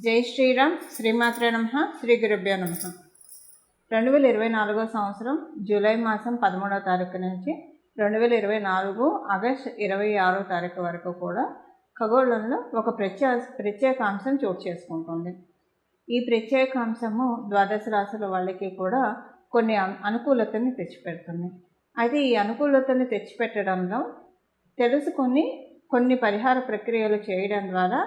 జై శ్రీరామ్. శ్రీమాత్రే నమః. శ్రీ గురుభ్యో నమః. 2024 సంవత్సరం జూలై మాసం 13వ తారీఖు నుంచి 2024 ఆగస్టు 26వ తారీఖు వరకు కూడా ఖగోళంలో ఒక ప్రత్యేకాంశం చోటు చేసుకుంటుంది. ఈ ప్రత్యేకాంశము ద్వాదశ రాశుల వాళ్ళకి కూడా కొన్ని అనుకూలతని తెచ్చిపెడుతుంది. అయితే ఈ అనుకూలతని తెచ్చిపెట్టడంలో తెలుసుకొని కొన్ని పరిహార ప్రక్రియలు చేయడం ద్వారా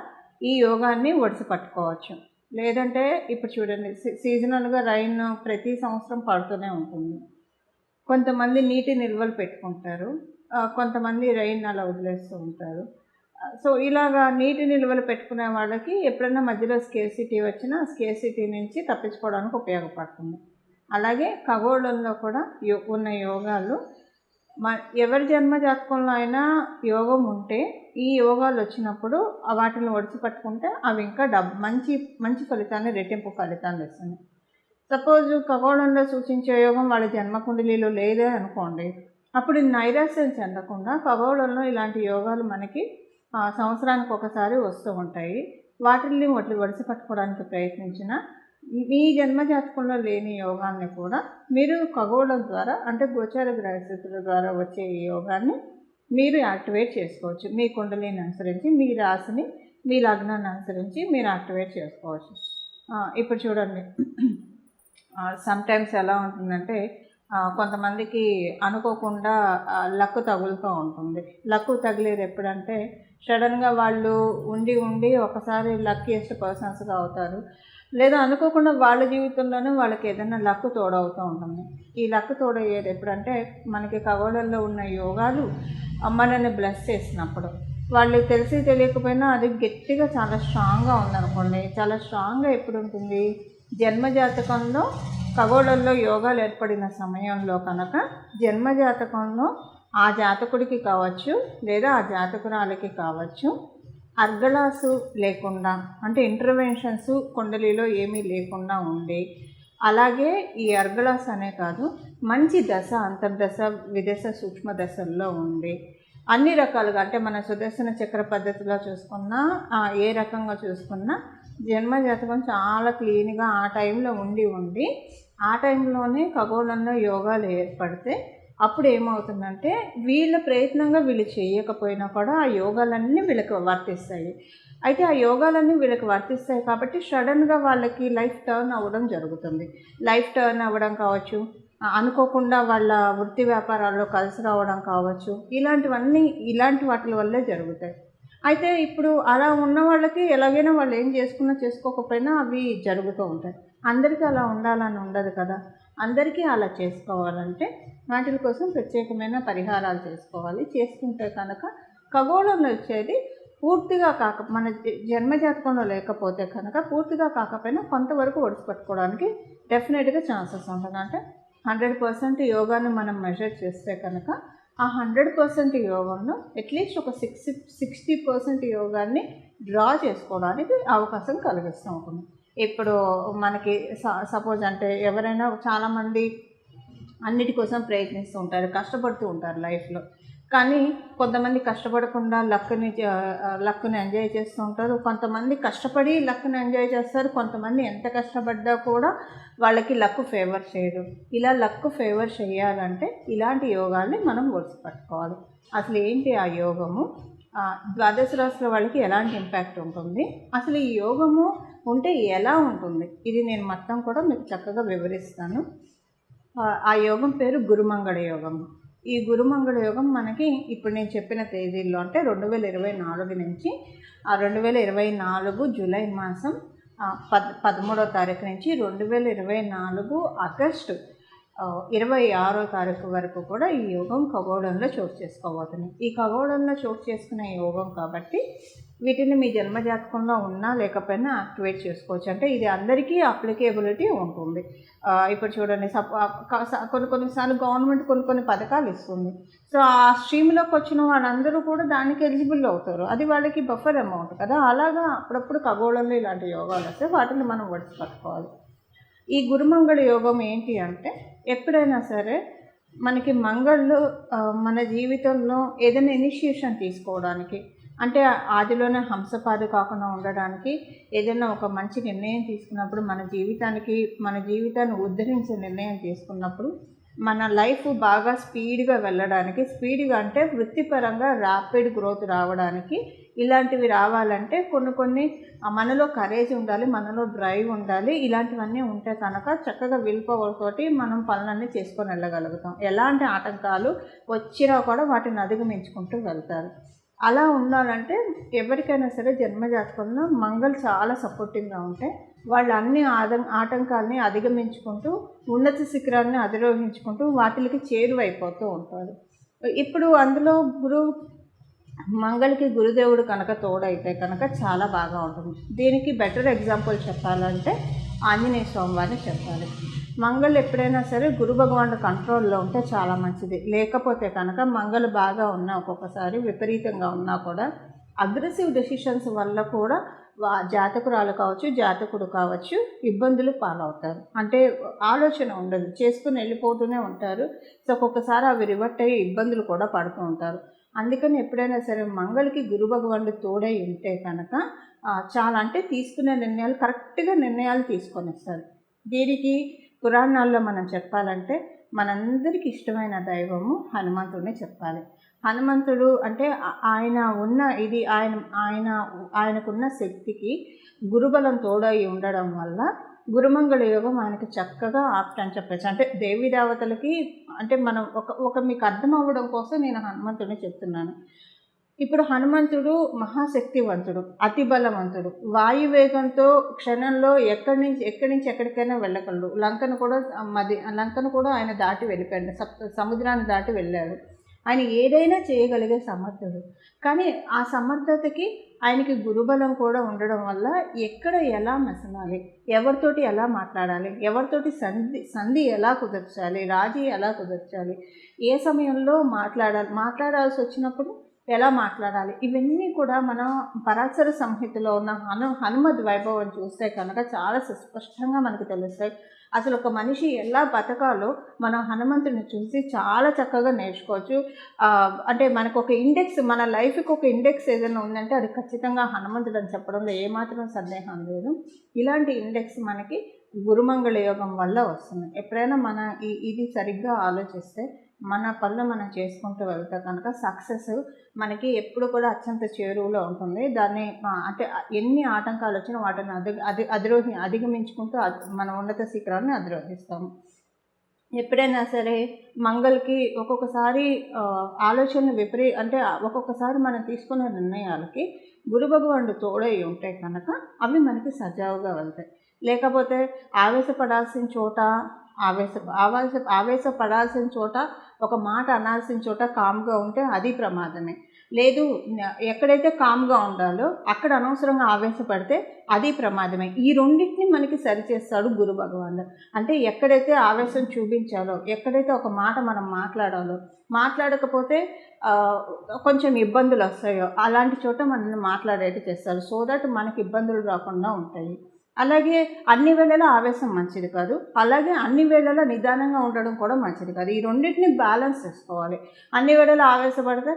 ఈ యోగాన్ని ఒడిసి పట్టుకోవచ్చు. లేదంటే ఇప్పుడు చూడండి, సీజనల్గా రైన్ ప్రతి సంవత్సరం పడుతూనే ఉంటుంది. కొంతమంది నీటి నిల్వలు పెట్టుకుంటారు, కొంతమంది రైన్ అలా వదిలేస్తూ ఉంటారు. సో ఇలాగా నీటి నిల్వలు పెట్టుకునే వాళ్ళకి ఎప్పుడైనా మధ్యలో స్కేర్సిటీ వచ్చినా స్కేర్సిటీ నుంచి తప్పించుకోవడానికి ఉపయోగపడుతుంది. అలాగే ఖగోళంలో కూడా ఉన్న యోగాలు ఎవరి జన్మ జాతకంలో అయినా యోగం ఉంటే ఈ యోగాలు వచ్చినప్పుడు వాటిని ఒడిసి పట్టుకుంటే అవి ఇంకా మంచి ఫలితాన్ని, రెట్టింపు ఫలితాన్ని ఇస్తుంది. సపోజ్ ఖగోళంలో సూచించే యోగం వాళ్ళ జన్మకుండలిలో లేదే అనుకోండి, అప్పుడు నైరాశ్యం చెందకుండా ఖగోళంలో ఇలాంటి యోగాలు మనకి సంవత్సరానికి ఒకసారి వస్తూ ఉంటాయి. వాటిని ఒడిసి పట్టుకోవడానికి ప్రయత్నించిన మీ జన్మజాతకంలో లేని యోగాన్ని కూడా మీరు ఖగోళం ద్వారా, అంటే గోచార గ్రహస్థితుల ద్వారా వచ్చే ఈ యోగాన్ని మీరు యాక్టివేట్ చేసుకోవచ్చు. మీ కుండలిని అనుసరించి, మీ రాశిని, మీ లగ్నాన్ని అనుసరించి మీరు యాక్టివేట్ చేసుకోవచ్చు. ఇప్పుడు చూడండి, సమ్టైమ్స్ ఎలా ఉంటుందంటే కొంతమందికి అనుకోకుండా లక్ తగులుతూ ఉంటుంది. లక్ తగిలేది ఎప్పుడంటే సడన్గా వాళ్ళు ఉండి ఒకసారి లక్కీయెస్ట్ పర్సన్స్గా అవుతారు. లేదా అనుకోకుండా వాళ్ళ జీవితంలోనే వాళ్ళకి ఏదైనా లక్ తోడవుతూ ఉంటుంది. ఈ లక్ తోడయ్యేది ఎప్పుడంటే మనకి ఖగోళంలో ఉన్న యోగాలు మనల్ని బ్లెస్ చేసినప్పుడు. వాళ్ళు తెలిసి తెలియకపోయినా అది గట్టిగా చాలా స్ట్రాంగ్గా ఉందనుకోండి. చాలా స్ట్రాంగ్గా ఎప్పుడు ఉంటుంది, జన్మజాతకంలో ఖగోళంలో యోగాలు ఏర్పడిన సమయంలో కనుక జన్మజాతకంలో ఆ జాతకుడికి కావచ్చు లేదా ఆ జాతకురాలకి కావచ్చు అర్గళాసు లేకుండా, అంటే ఇంటర్వెన్షన్స్ కుండలిలో ఏమీ లేకుండా ఉండి, అలాగే ఈ అర్గళాస్ అనే కాదు మంచి దశ, అంతర్దశ, విదశ, సూక్ష్మ దశల్లో ఉండి అన్ని రకాలుగా, అంటే మన సుదర్శన చక్ర పద్ధతిలో చూసుకున్నా ఏ రకంగా చూసుకున్నా జన్మజాతకం చాలా క్లీన్గా ఆ టైంలో ఉండి ఆ టైంలోనే ఖగోళంలో యోగాలు ఏర్పడితే అప్పుడు ఏమవుతుందంటే వీళ్ళ ప్రయత్నంగా వీళ్ళు చేయకపోయినా కూడా ఆ యోగాలన్నీ వీళ్ళకి వర్తిస్తాయి. అయితే ఆ యోగాలన్నీ వీళ్ళకి వర్తిస్తాయి కాబట్టి సడన్గా వాళ్ళకి లైఫ్ టర్న్ అవ్వడం జరుగుతుంది. లైఫ్ టర్న్ అవ్వడం కావచ్చు, అనుకోకుండా వాళ్ళ వృత్తి వ్యాపారాల్లో కలిసి రావడం కావచ్చు, ఇలాంటి వాటి వల్లే జరుగుతాయి. అయితే ఇప్పుడు అలా ఉన్న వాళ్ళకి ఎలాగైనా వాళ్ళు ఏం చేసుకోకపోయినా అవి జరుగుతూ ఉంటాయి. అందరికీ అలా ఉండాలని ఉండదు కదా. అందరికీ అలా చేసుకోవాలంటే వాటి కోసం ప్రత్యేకమైన పరిహారాలు చేసుకోవాలి. చేసుకుంటే కనుక ఖగోళంలో వచ్చేది పూర్తిగా మన జన్మజాతకంలో లేకపోతే కనుక పూర్తిగా కాకపోయినా కొంతవరకు ఒడిసిపట్టుకోవడానికి డెఫినెట్గా ఛాన్సెస్ ఉంటుంది. అంటే 100% యోగాన్ని మనం మెజర్ చేస్తే కనుక ఆ 100% యోగంలో అట్లీస్ట్ ఒక 60% యోగాన్ని డ్రా చేసుకోవడానికి అవకాశం కలిగిస్తూ ఉంటుంది. ఇప్పుడు మనకి సపోజ్ అంటే ఎవరైనా చాలామంది అన్నిటి కోసం ప్రయత్నిస్తూ ఉంటారు, కష్టపడుతూ ఉంటారు లైఫ్లో. కానీ కొంతమంది కష్టపడకుండా లక్ని ఎంజాయ్ చేస్తూ ఉంటారు. కొంతమంది కష్టపడి లక్ని ఎంజాయ్ చేస్తారు. కొంతమంది ఎంత కష్టపడ్డా కూడా వాళ్ళకి లక్ ఫేవర్ చేయదు. ఇలా లక్ ఫేవర్ చేయాలంటే ఇలాంటి యోగాల్ని మనం ఒడిసిపట్టుకోవాలి. అసలు ఏంటి ఆ యోగము, ద్వాదశ రాశుల వాళ్ళకి ఎలాంటి ఇంపాక్ట్ ఉంటుంది, అసలు ఈ యోగము ఉంటే ఎలా ఉంటుంది, ఇది నేను మొత్తం కూడా మీకు చక్కగా వివరిస్తాను. ఆ యోగం పేరు గురుమంగళ యోగం. ఈ గురుమంగళ యోగం మనకి ఇప్పుడు నేను చెప్పిన తేదీల్లో, అంటే 2024 నుంచి 2024 జూలై మాసం 13వ తారీఖు నుంచి 2024 ఆగస్టు 26వ తారీఖు వరకు కూడా ఈ యోగం ఖగోళంలో చోటు చేసుకోబోతుంది. ఈ ఖగోళంలో చోటు చేసుకునే యోగం కాబట్టి వీటిని మీ జన్మజాతకంలో ఉన్నా లేకపోయినా యాక్టివేట్ చేసుకోవచ్చు. అంటే ఇది అందరికీ అప్లికేబిలిటీ ఉంటుంది. ఇప్పుడు చూడండి, కొన్నిసార్లు గవర్నమెంట్ కొన్ని పథకాలు ఇస్తుంది. సో ఆ స్ట్రీమ్లోకి వచ్చిన వాళ్ళందరూ కూడా దానికి ఎలిజిబుల్ అవుతారు. అది వాళ్ళకి బఫర్ అమౌంట్ కదా. అలాగా అప్పుడప్పుడు ఖగోళంలో ఇలాంటి యోగాలు వస్తే వాటిని మనం ఒడిసి పట్టుకోవాలి. ఈ గురుమంగళ యోగం ఏంటి అంటే, ఎప్పుడైనా సరే మనకి మంగళ్ళు మన జీవితంలో ఏదైనా ఇనిషియేషన్ తీసుకోవడానికి, అంటే ఆదిలోనే హంసపాదు కాకుండా ఉండడానికి ఏదైనా ఒక మంచి నిర్ణయం తీసుకున్నప్పుడు, మన జీవితాన్ని ఉద్ధరించే నిర్ణయం తీసుకున్నప్పుడు, మన లైఫ్ బాగా స్పీడ్గా వెళ్ళడానికి, స్పీడ్గా అంటే వృత్తిపరంగా ర్యాపిడ్ గ్రోత్ రావడానికి, ఇలాంటివి రావాలంటే కొన్ని మనలో కరేజ్ ఉండాలి, మనలో డ్రైవ్ ఉండాలి. ఇలాంటివన్నీ ఉంటే కనుక చక్కగా విల్ పవర్ తోటి మనం పనులన్నీ చేసుకొని వెళ్ళగలుగుతాం. ఎలాంటి ఆటంకాలు వచ్చినా కూడా వాటిని అధిగమించుకుంటూ వెళ్తారు. అలా ఉండాలంటే ఎవరికైనా సరే జన్మజాతకంలో మంగళ చాలా సపోర్టింగ్గా ఉంటే వాళ్ళు అన్ని ఆటంకాలని అధిగమించుకుంటూ ఉన్నత శిఖరాన్ని అధిరోహించుకుంటూ వాటికి చేరువైపోతూ ఉంటారు. ఇప్పుడు అందులో మంగళకి గురుదేవుడు కనుక తోడైతే కనుక చాలా బాగా ఉంటుంది. దీనికి బెటర్ ఎగ్జాంపుల్ చెప్పాలంటే ఆంజనేయ స్వామి వారిని చెప్పాలి. మంగళ ఎప్పుడైనా సరే గురు భగవానుడు కంట్రోల్లో ఉంటే చాలా మంచిది. లేకపోతే కనుక మంగళ బాగా ఉన్నా, ఒక్కొక్కసారి విపరీతంగా ఉన్నా కూడా అగ్రెసివ్ డెసిషన్స్ వల్ల కూడా జాతకురాలు కావచ్చు, జాతకుడు కావచ్చు ఇబ్బందులు పాలవుతారు. అంటే ఆలోచన ఉండదు, చేసుకుని వెళ్ళిపోతూనే ఉంటారు. సో ఒక్కొక్కసారి అవి రివర్ట్ అయ్యి ఇబ్బందులు కూడా పడుతూ ఉంటారు. అందుకని ఎప్పుడైనా సరే మంగళకి గురు భగవానుడు తోడై ఉంటే కనుక చాలా అంటే తీసుకునే నిర్ణయాలు కరెక్ట్గా నిర్ణయాలు తీసుకొనిస్తారు. దీనికి పురాణాల్లో మనం చెప్పాలంటే మనందరికీ ఇష్టమైన దైవము హనుమంతుడిని చెప్పాలి. హనుమంతుడు అంటే ఆయనకున్న శక్తికి గురుబలం తోడై ఉండడం వల్ల గురుమంగళ యోగం ఆయనకి చక్కగా ఆప్ట్ చెప్పచ్చు. అంటే దేవీ దేవతలకి అంటే మనం ఒక మీకు అర్థం అవ్వడం కోసం నేను హనుమంతుడిని చెప్తున్నాను. ఇప్పుడు హనుమంతుడు మహాశక్తివంతుడు, అతి బలవంతుడు, వాయువేగంతో క్షణంలో ఎక్కడి నుంచి ఎక్కడికైనా వెళ్ళగలడు. లంకను కూడా ఆయన దాటి వెళ్ళిపోయాడు, సముద్రాన్ని దాటి వెళ్ళాడు. ఆయన ఏదైనా చేయగలిగే సమర్థుడు. కానీ ఆ సమర్థతకి ఆయనకి గురుబలం కూడా ఉండడం వల్ల ఎక్కడ ఎలా మెసలాలి, ఎవరితోటి ఎలా మాట్లాడాలి, ఎవరితోటి సంధి ఎలా కుదర్చాలి, రాజీ ఎలా కుదర్చాలి, ఏ సమయంలో మాట్లాడాల్సి వచ్చినప్పుడు ఎలా మాట్లాడాలి, ఇవన్నీ కూడా మనం పరాశర సంహితలో ఉన్న హనుమద్ వైభవం చూస్తే కనుక చాలా సుస్పష్టంగా మనకు తెలుస్తాయి. అసలు ఒక మనిషి ఎలా బతకాలో మనం హనుమంతుడిని చూసి చాలా చక్కగా నేర్చుకోవచ్చు. అంటే మనకు ఒక ఇండెక్స్, మన లైఫ్కి ఒక ఇండెక్స్ ఏదైనా ఉందంటే అది ఖచ్చితంగా హనుమంతుడు అని చెప్పడంలో ఏమాత్రం సందేహం లేదు. ఇలాంటి ఇండెక్స్ మనకి గురుమంగళ యోగం వల్ల వస్తుంది. ఎప్పుడైనా మన ఇది సరిగ్గా ఆలోచిస్తే మన పనులు మనం చేసుకుంటూ వెళ్తే కనుక సక్సెస్ మనకి ఎప్పుడు కూడా అత్యంత చేరువలో ఉంటుంది. దాన్ని అంటే ఎన్ని ఆటంకాలు వచ్చినా వాటిని అధిగమించుకుంటూ మన ఉన్నత శిఖరాన్ని అధిరోహిస్తాము. ఎప్పుడైనా సరే మంగళకి ఒక్కొక్కసారి ఆలోచనలు అంటే ఒక్కొక్కసారి మనం తీసుకున్న నిర్ణయాలకి గురు భగవానుడు తోడై ఉంటే కనుక అవి మనకి సజావుగా వెళ్తాయి. లేకపోతే ఆవేశపడాల్సిన చోట ఒక మాట అనాల్సిన చోట కామ్గా ఉంటే అది ప్రమాదమే. లేదు, ఎక్కడైతే కామ్గా ఉండాలో అక్కడ అనవసరంగా ఆవేశపడితే అది ప్రమాదమే. ఈ రెండింటిని మనకి సరిచేస్తాడు గురు భగవానుడు. అంటే ఎక్కడైతే ఆవేశం చూపించాలో, ఎక్కడైతే ఒక మాట మనం మాట్లాడకపోతే కొంచెం ఇబ్బందులు వస్తాయో అలాంటి చోట మనల్ని మాట్లాడేట్టు చేస్తారు. సో దట్ మనకి ఇబ్బందులు రాకుండా ఉంటాయి. అలాగే అన్ని వేళలా ఆవేశం మంచిది కాదు, అలాగే అన్ని వేళలా నిదానంగా ఉండడం కూడా మంచిది కాదు. ఈ రెండింటిని బ్యాలెన్స్ చేసుకోవాలి. అన్ని వేళలా ఆవేశపడితే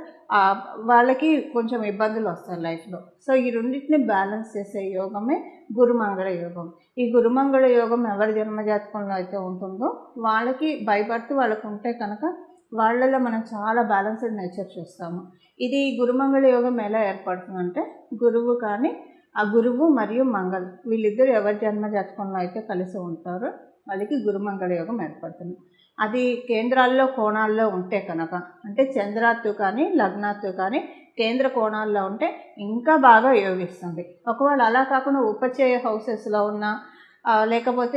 వాళ్ళకి కొంచెం ఇబ్బందులు వస్తాయి లైఫ్లో. సో ఈ రెండింటిని బ్యాలెన్స్ చేసే యోగమే గురుమంగళ యోగం. ఈ గురుమంగళ యోగం ఎవరి జన్మజాతకంలో అయితే ఉంటుందో వాళ్ళకి బర్త్ వాళ్ళకు ఉంటే కనుక వాళ్ళలో మనం చాలా బ్యాలెన్స్డ్ నేచర్ చూస్తాము. ఇది గురుమంగళ యోగం ఎలా ఏర్పడుతుందంటే ఆ గురువు మరియు మంగళ వీళ్ళిద్దరు ఎవరి జన్మజాతకంలో అయితే కలిసి ఉంటారో వాళ్ళకి గురుమంగళ యోగం ఏర్పడుతుంది. అది కేంద్రాల్లో కోణాల్లో ఉంటే కనుక, అంటే చంద్రాత్తు కానీ లగ్నాత్తు కానీ కేంద్ర కోణాల్లో ఉంటే ఇంకా బాగా యోగిస్తుంది. ఒకవేళ అలా కాకుండా ఉపచయ హౌసెస్లో ఉన్నా లేకపోతే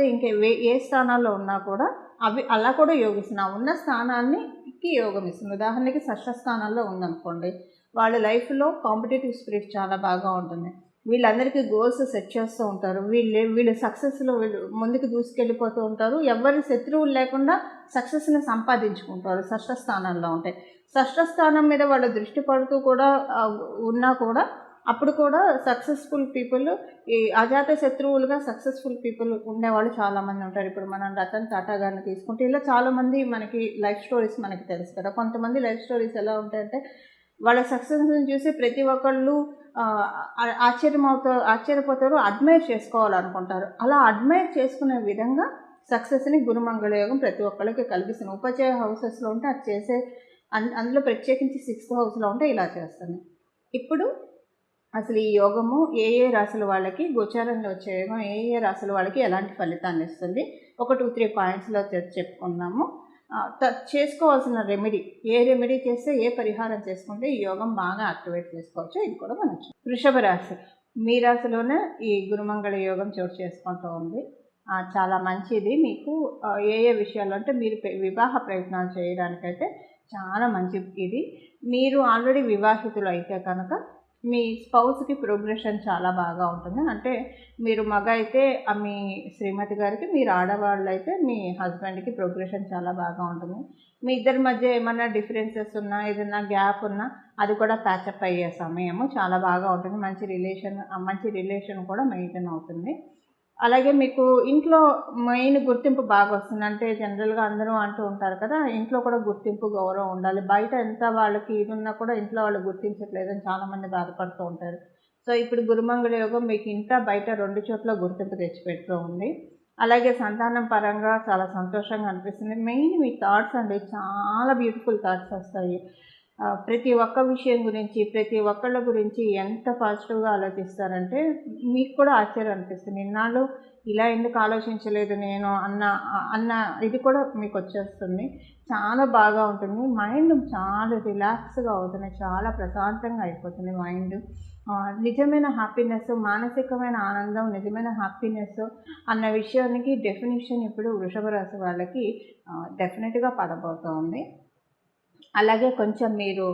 ఏ స్థానాల్లో ఉన్నా కూడా అవి అలా కూడా యోగిస్తుంది. ఉన్న స్థానానికి యోగం ఇస్తుంది. ఉదాహరణకి షష్ఠ స్థానాల్లో ఉందనుకోండి, వాళ్ళ లైఫ్లో కాంపిటేటివ్ స్పిరిట్ చాలా బాగా ఉంటుంది. వీళ్ళందరికీ గోల్స్ సెట్ చేస్తూ ఉంటారు. వీళ్ళు సక్సెస్లో ముందుకు దూసుకెళ్ళిపోతూ ఉంటారు. ఎవరి శత్రువులు లేకుండా సక్సెస్ని సంపాదించుకుంటారు షష్ఠ స్థానాల్లో ఉంటాయి. షష్ఠ స్థానం మీద వాళ్ళ దృష్టి పడుతూ కూడా ఉన్నా కూడా అప్పుడు కూడా సక్సెస్ఫుల్ పీపుల్, ఈ అజాత శత్రువులుగా సక్సెస్ఫుల్ పీపుల్ ఉండేవాళ్ళు చాలామంది ఉంటారు. ఇప్పుడు మనం రతన్ టాటా గారిని తీసుకుంటే ఇలా చాలామంది మనకి లైఫ్ స్టోరీస్ మనకి తెలుసు కదా. కొంతమంది లైఫ్ స్టోరీస్ ఎలా ఉంటాయంటే వాళ్ళ సక్సెస్ని చూసి ప్రతి ఒక్కళ్ళు ఆశ్చర్యపోతారు, అడ్మైర్ చేసుకోవాలనుకుంటారు. అలా అడ్మైర్ చేసుకునే విధంగా సక్సెస్ని గురుమంగళ యోగం ప్రతి ఒక్కళ్ళకి కలిగిస్తుంది. ఉపచయ హౌసెస్లో ఉంటే అది చేసే అందులో ప్రత్యేకించి 6th హౌస్లో ఉంటే ఇలా చేస్తుంది. ఇప్పుడు అసలు ఈ యోగము ఏ రాశుల వాళ్ళకి, గోచారంలో వచ్చే యోగం ఏ రాశుల వాళ్ళకి ఎలాంటి ఫలితాన్ని ఇస్తుంది, ఒక 2-3 పాయింట్స్లో చెప్పుకుందాము. చేసుకోవాల్సిన రెమెడీ, ఏ రెమెడీ చేస్తే, ఏ పరిహారం చేసుకుంటే ఈ యోగం బాగా యాక్టివేట్ చేసుకోవచ్చు, ఇది కూడా మనం. వృషభ రాశి, మీ రాశిలోనే ఈ గురుమంగళ యోగం చోటు చేసుకుంటూ ఉంది. చాలా మంచిది. మీకు ఏ విషయాలు అంటే మీరు వివాహ ప్రయత్నాలు చేయడానికైతే చాలా మంచి ఇది. మీరు ఆల్రెడీ వివాహితులు అయితే కనుక మీ స్పౌస్కి ప్రోగ్రెషన్ చాలా బాగా ఉంటుంది. అంటే మీరు మగ అయితే మీ శ్రీమతి గారికి, మీరు ఆడవాళ్ళు అయితే మీ హస్బెండ్కి ప్రోగ్రెషన్ చాలా బాగా ఉంటుంది. మీ ఇద్దరి మధ్య ఏమన్నా డిఫరెన్సెస్ ఉన్నా, ఏదైనా గ్యాప్ ఉన్నా అది కూడా ప్యాచప్ అయ్యే సమయము చాలా బాగా ఉంటుంది. మంచి రిలేషన్ కూడా మెయింటైన్ అవుతుంది. అలాగే మీకు ఇంట్లో మెయిన్ గుర్తింపు బాగా వస్తుంది. అంటే జనరల్గా అందరూ అంటూ ఉంటారు కదా, ఇంట్లో కూడా గుర్తింపు, గౌరవం ఉండాలి. బయట ఎంత వాళ్ళకి ఇది ఉన్నా కూడా ఇంట్లో వాళ్ళు గుర్తించట్లేదని చాలామంది బాధపడుతూ ఉంటారు. సో ఇప్పుడు గురుమంగళ యోగం మీకు ఇంట్లో బయట 2 చోట్ల గుర్తింపు తెచ్చిపెడుతూ ఉంది. అలాగే సంతానం పరంగా చాలా సంతోషంగా అనిపిస్తుంది. మెయిన్ మీ థాట్స్ అండి, చాలా బ్యూటిఫుల్ థాట్స్ వస్తాయి. ప్రతి ఒక్క విషయం గురించి, ప్రతి ఒక్కళ్ళ గురించి ఎంత పాజిటివ్గా ఆలోచిస్తారంటే మీకు కూడా ఆశ్చర్యం అనిపిస్తుంది. ఇన్నాళ్ళు ఇలా ఎందుకు ఆలోచించలేదు నేను అన్న ఇది కూడా మీకు వచ్చేస్తుంది. చాలా బాగా ఉంటుంది. మైండ్ చాలా రిలాక్స్గా అవుతుంది, చాలా ప్రశాంతంగా అయిపోతుంది మైండ్. నిజమైన హ్యాపీనెస్, మానసికమైన ఆనందం, నిజమైన హ్యాపీనెస్ అన్న విషయానికి డెఫినేషన్ ఇప్పుడు వృషభ రాశి వాళ్ళకి డెఫినెట్గా పడబోతోంది. అలాగే కొంచెం మీరు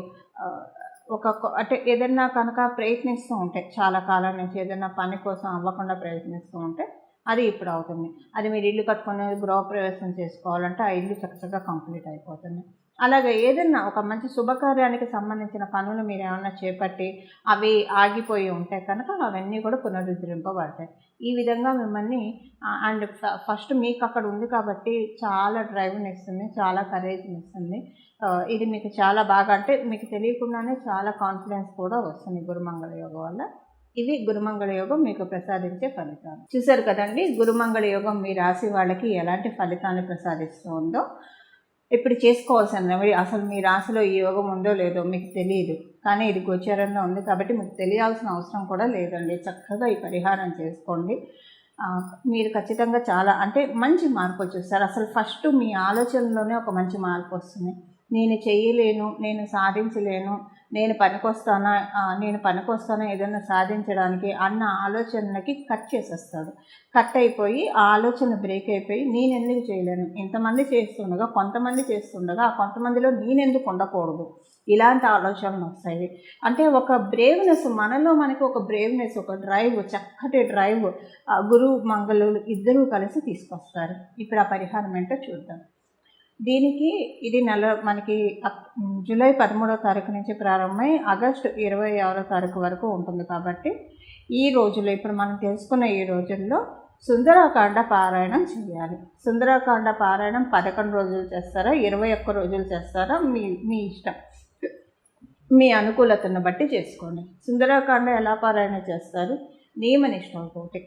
అంటే ఏదన్నా కనుక ప్రయత్నిస్తూ ఉంటే, చాలా కాలం నుంచి ఏదైనా పని కోసం అవ్వకుండా ప్రయత్నిస్తూ ఉంటే అది ఇప్పుడు అవుతుంది. అది మీరు ఇల్లు కట్టుకొని గృహప్రవేశం చేసుకోవాలంటే ఆ ఇల్లు చక్కగా కంప్లీట్ అయిపోతుంది. అలాగే ఏదన్నా ఒక మంచి శుభకార్యానికి సంబంధించిన పనులు మీరు ఏమన్నా చేపట్టి అవి ఆగిపోయి ఉంటే కనుక అవన్నీ కూడా పునరుద్ధరింపబడతాయి. ఈ విధంగా మిమ్మల్ని అండ్ ఫస్ట్ మీకు అక్కడ ఉంది కాబట్టి చాలా డ్రైవ్ని ఇస్తుంది, చాలా కరేజ్ని ఇస్తుంది. ఇది మీకు చాలా బాగా, అంటే మీకు తెలియకుండానే చాలా కాన్ఫిడెన్స్ కూడా వస్తుంది గురుమంగళ యోగం వల్ల. ఇవి గురుమంగళ యోగం మీకు ప్రసాదించే ఫలితాలు. చూశారు కదండి, గురుమంగళ యోగం మీ రాశి వాళ్ళకి ఎలాంటి ఫలితాన్ని ప్రసాదిస్తుందో. ఇప్పుడు చేసుకోవాల్సిన రెమెడీ, అసలు మీ రాశిలో ఈ యోగం ఉందో లేదో మీకు తెలియదు, కానీ ఇది గోచరంలో ఉంది కాబట్టి మీకు తెలియాల్సిన అవసరం కూడా లేదండి. చక్కగా ఈ పరిహారం చేసుకోండి. మీరు ఖచ్చితంగా చాలా అంటే మంచి మార్పు చూస్తారు. అసలు ఫస్ట్ మీ ఆలోచనలోనే ఒక మంచి మార్పు వస్తుంది. నేను చేయలేను, నేను సాధించలేను, నేను పనికొస్తానా ఏదైనా సాధించడానికి అన్న ఆలోచనకి కట్ చేసేస్తాడు. కట్ అయిపోయి ఆ ఆలోచన బ్రేక్ అయిపోయి నేను ఎందుకు చేయలేను, ఇంతమంది చేస్తుండగా కొంతమంది చేస్తుండగా ఆ కొంతమందిలో నేనెందుకు ఉండకూడదు, ఇలాంటి ఆలోచనలు వస్తాయి. అంటే ఒక బ్రేవ్నెస్, మనకి ఒక బ్రేవ్నెస్, ఒక డ్రైవ్, చక్కటి డ్రైవ్ గురువు మంగళులు ఇద్దరూ కలిసి తీసుకొస్తారు. ఇప్పుడు ఆ పరిహారం ఏంటో చూద్దాం. దీనికి ఇది మనకి జూలై 13వ తారీఖు నుంచి ప్రారంభమై ఆగస్టు 26వ తారీఖు వరకు ఉంటుంది. కాబట్టి ఈ రోజుల్లో, ఇప్పుడు మనం తెలుసుకున్న ఈ రోజుల్లో సుందరాకాండ పారాయణం చేయాలి. సుందరాకాండ పారాయణం 11 రోజులు చేస్తారా, 21 రోజులు చేస్తారా, మీ ఇష్టం, మీ అనుకూలతను బట్టి చేసుకోండి. సుందరాకాండ ఎలా పారాయణ చేస్తారు, నియమనిష్టంతోటి.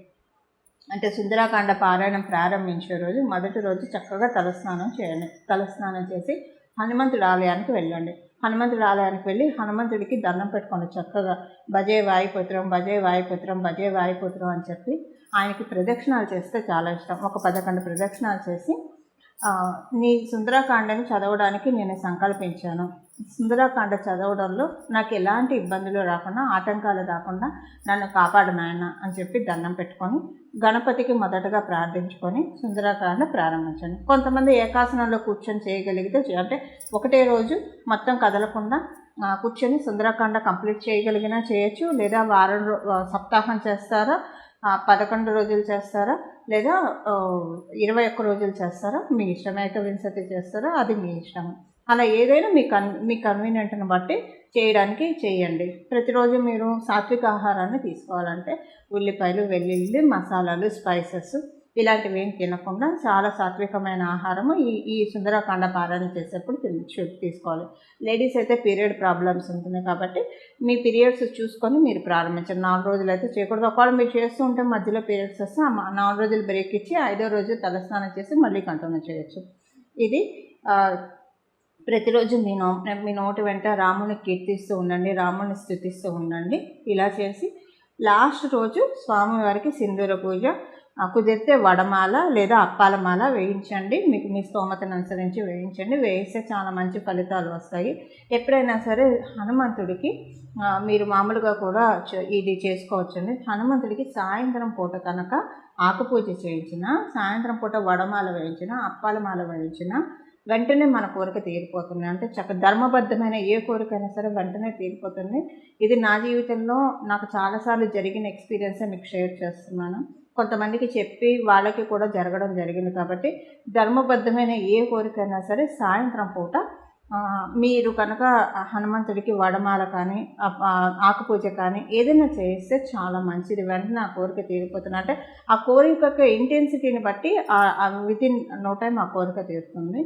అంటే సుందరాకాండ పారాయణం ప్రారంభించే రోజు మొదటి రోజు చక్కగా తలస్నానం చేయండి. తలస్నానం చేసి హనుమంతుడి ఆలయానికి వెళ్ళండి. హనుమంతుడి ఆలయానికి వెళ్ళి హనుమంతుడికి దండం పెట్టుకోండి. చక్కగా భజే వాయుపుత్రం, భజే వాయుపుత్రం, భజే వాయుపుత్రం అని చెప్పి ఆయనకి ప్రదక్షిణాలు చేస్తే చాలా ఇష్టం. ఒక 11 ప్రదక్షిణాలు చేసి నీ సుందరాకాండని చదవడానికి నేను సంకల్పించాను. సుందరాకాండ చదవడంలో నాకు ఎలాంటి ఇబ్బందులు రాకుండా, ఆటంకాలు రాకుండా నన్ను కాపాడు నాయన అని చెప్పి దండం పెట్టుకొని గణపతికి మొదటగా ప్రార్థించుకొని సుందరాకాండ ప్రారంభించండి. కొంతమంది ఏకాసనంలో కూర్చొని చేయగలిగితే, అంటే ఒకటే రోజు మొత్తం కదలకుండా కూర్చొని సుందరాకాండ కంప్లీట్ చేయగలిగినా చేయొచ్చు. లేదా సప్తాహం చేస్తారా, 11 రోజులు చేస్తారా, లేదా 21 రోజులు చేస్తారా, మీ ఇష్టం. ఏకవింశతి చేస్తారా, అది మీ ఇష్టం. అలా ఏదైనా మీ కన్వీనియంట్ని బట్టి చేయడానికి చేయండి. ప్రతిరోజు మీరు సాత్విక ఆహారాన్ని తీసుకోవాలంటే ఉల్లిపాయలు, వెల్లుల్లి, మసాలాలు, స్పైసెస్ ఇలాంటివి ఏం తినకుండా చాలా సాత్వికమైన ఆహారము ఈ సుందరకాండ పారాయణ చేసేప్పుడు తీసుకోవాలి. లేడీస్ అయితే పీరియడ్ ప్రాబ్లమ్స్ ఉంటుంది కాబట్టి మీ పీరియడ్స్ చూసుకొని మీరు ప్రారంభించండి. 4 రోజులు అయితే చేయకూడదు. ఒకవేళ మీరు చేస్తూ ఉంటే మధ్యలో పీరియడ్స్ వస్తే 4 రోజులు బ్రేక్ ఇచ్చి 5వ రోజు తలస్నానం చేసి మళ్ళీ కంటిన్యూ చేయొచ్చు. ఇది ప్రతిరోజు మీ నోటి వెంట రాముని కీర్తిస్తూ ఉండండి, రాముని స్తుతిస్తూ ఉండండి. ఇలా చేసి లాస్ట్ రోజు స్వామివారికి సింధూర పూజ, కుదిరితే వడమాల లేదా అప్పాల మాల వేయించండి. మీకు మీ స్తోమతను అనుసరించి వేయించండి. వేయిస్తే చాలా మంచి ఫలితాలు వస్తాయి. ఎప్పుడైనా సరే హనుమంతుడికి మీరు మామూలుగా కూడా ఇది చేసుకోవచ్చండి. హనుమంతుడికి సాయంత్రం పూట కనుక ఆకుపూజ చేయించిన, సాయంత్రం పూట వడమాల వేయించిన, అప్పాల మాల వేయించిన వెంటనే మన కోరిక తీరిపోతుంది. అంటే ధర్మబద్ధమైన ఏ కోరికైనా సరే వెంటనే తీరిపోతుంది. ఇది నా జీవితంలో నాకు చాలాసార్లు జరిగిన ఎక్స్పీరియన్సే మీకు షేర్ చేస్తున్నాను. కొంతమందికి చెప్పి వాళ్ళకి కూడా జరగడం జరిగింది. కాబట్టి ధర్మబద్ధమైన ఏ కోరికైనా సరే సాయంత్రం పూట మీరు కనుక హనుమంతుడికి వడమాల కానీ ఆకుపూజ కానీ ఏదైనా చేస్తే చాలా మంచిది. వెంటనే ఆ కోరిక తీరిపోతుంది. అంటే ఆ కోరిక ఇంటెన్సిటీని బట్టి వితిన్ నో టైం ఆ కోరిక తీరుతుంది.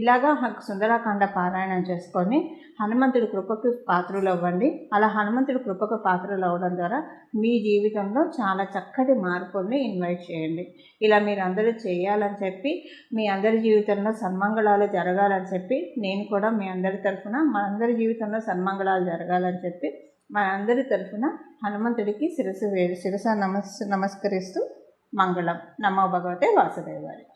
ఇలాగా సుందరకాండ పారాయణం చేసుకొని హనుమంతుడి కృపకు పాత్రలు అవ్వండి. అలా హనుమంతుడి కృపకు పాత్రలు అవ్వడం ద్వారా మీ జీవితంలో చాలా చక్కటి మార్పుల్ని ఇన్వైట్ చేయండి. ఇలా మీరు అందరూ చేయాలని చెప్పి, మీ అందరి జీవితంలో సన్మంగళాలు జరగాలని చెప్పి, నేను కూడా మీ అందరి తరఫున మా అందరి జీవితంలో సన్మంగళాలు జరగాలని చెప్పి మా అందరి తరఫున హనుమంతుడికి శిరస నమస్కరిస్తూ మంగళం. నమో భగవతే వాసుదేవాయ.